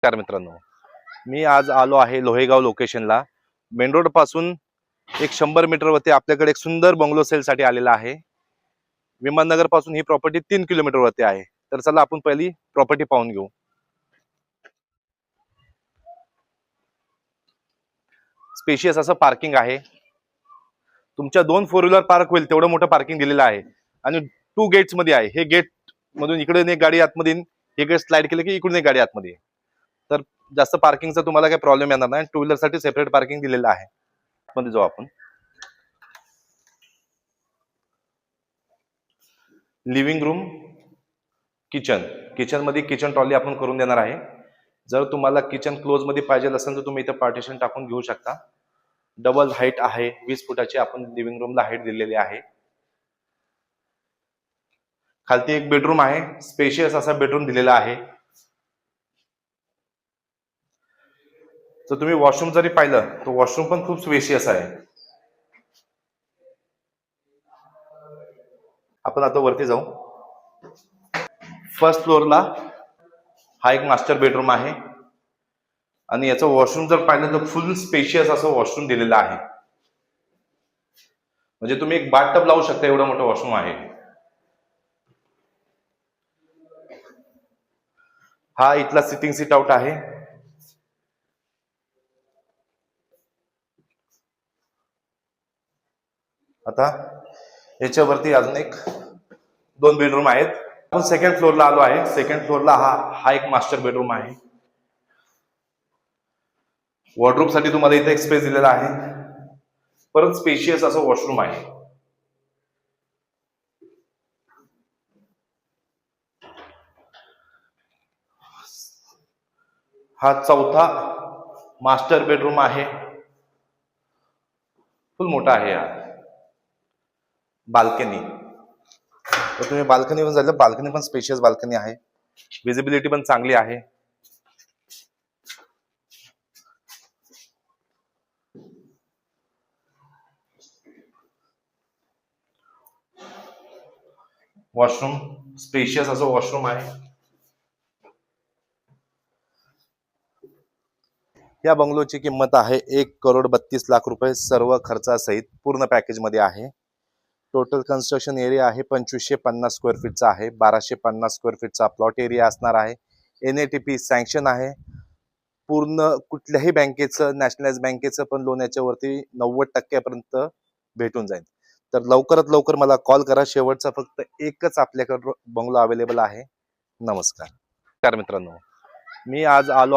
नमस्कार मित्रांनो, मी आज आलो आहे लोहेगाव लोकेशनला. मेन रोड पासून एक 100 मीटर वरती आपल्याकडे एक सुंदर बंगलो सेल साठी आलेला आहे. विमाननगर पासून ही प्रॉपर्टी 3 किलोमीटर वरती आहे. तर चला आपण पहिली प्रॉपर्टी पाहून घेऊ. स्पेशियस असं पार्किंग आहे. तुमच्या 2 4 व्हीलर पार्क होईल तेवढं मोठं पार्किंग दिलेलं आहे आणि 2 गेट्स मध्ये आहे. हे गेट मधून इकडे एक गाडी आतमध्ये, हे गेट स्लाइड केलं की इकडून एक गाडी आतमध्ये. तर जास्त पार्किंगचा तुम्हाला काही प्रॉब्लेम येणार नाही. 2 व्हीलर साठी सेपरेट पार्किंग दिलेलं आहे. मध्ये जाऊ आपण. लिव्हिंग रूम, किचन मध्ये किचन ट्रॉली आपण करून देणार आहे. जर तुम्हाला किचन क्लोज मध्ये पाहिजे असेल तर तुम्ही इथे पार्टिशन टाकून घेऊ शकता. डबल हाईट आहे, 20 फुटाची आपण लिव्हिंग रूमला हाईट दिलेली आहे. खालती एक बेडरूम आहे, स्पेशियस असा बेडरूम दिलेला आहे. तर तुम्ही वॉशरूम जरी पाहिलं तर वॉशरूम पण खूप स्पेशियस आहे. आपण आता वरती जाऊ. फर्स्ट फ्लोअरला हा एक मास्टर बेडरूम आहे आणि याचं वॉशरूम जर पाहिलं तर फुल स्पेशियस असं वॉशरूम दिलेलं आहे. म्हणजे तुम्ही एक बाथ टब लावू शकता, एवढं मोठं वॉशरूम आहे. हा इथला सिटिंग सीट आउट आहे. आता याच्यावरती अजून एक 2 बेडरूम आहेत. आपण सेकंड फ्लोअरला आलो आहे. सेकंड फ्लोअरला हा एक मास्टर बेडरूम आहे. वॉर्डरोब साठी तुम्हाला इथे एक स्पेस दिलेला आहे. परत स्पेशियस असं वॉशरूम आहे. हा चौथा मास्टर बेडरूम आहे. फुल मोठा आहे. हा बाल्कनी, तर तुम्ही बाल्कनी पण झालं, बाल्कनी पण स्पेशियस बाल्कनी आहे. विजिबिलिटी पण चांगली आहे. वॉशरूम स्पेशियस असं वॉशरूम आहे. या बंगलोची किंमत आहे 1,32,00,000 रुपये, सर्व खर्चासहित पूर्ण पॅकेज मध्ये आहे. टोटल कन्स्ट्रक्शन एरिया आहे 2550 स्क्वेअर फीटचा आहे. 1250 स्क्वेअर फीटचा प्लॉट एरिया असणार आहे. NATP सँक्शन आहे. पूर्ण कुठल्याही बँकेचं, नॅशनलाइज बँकेचं पण लोन याच्यावरती 90% भेटून जाईल. तर लवकरात लवकर मला कॉल करा. शेवटचा फक्त एकच आपल्याकडे बंगलो अवेलेबल आहे. नमस्कार मित्रांनो, मी आज आलो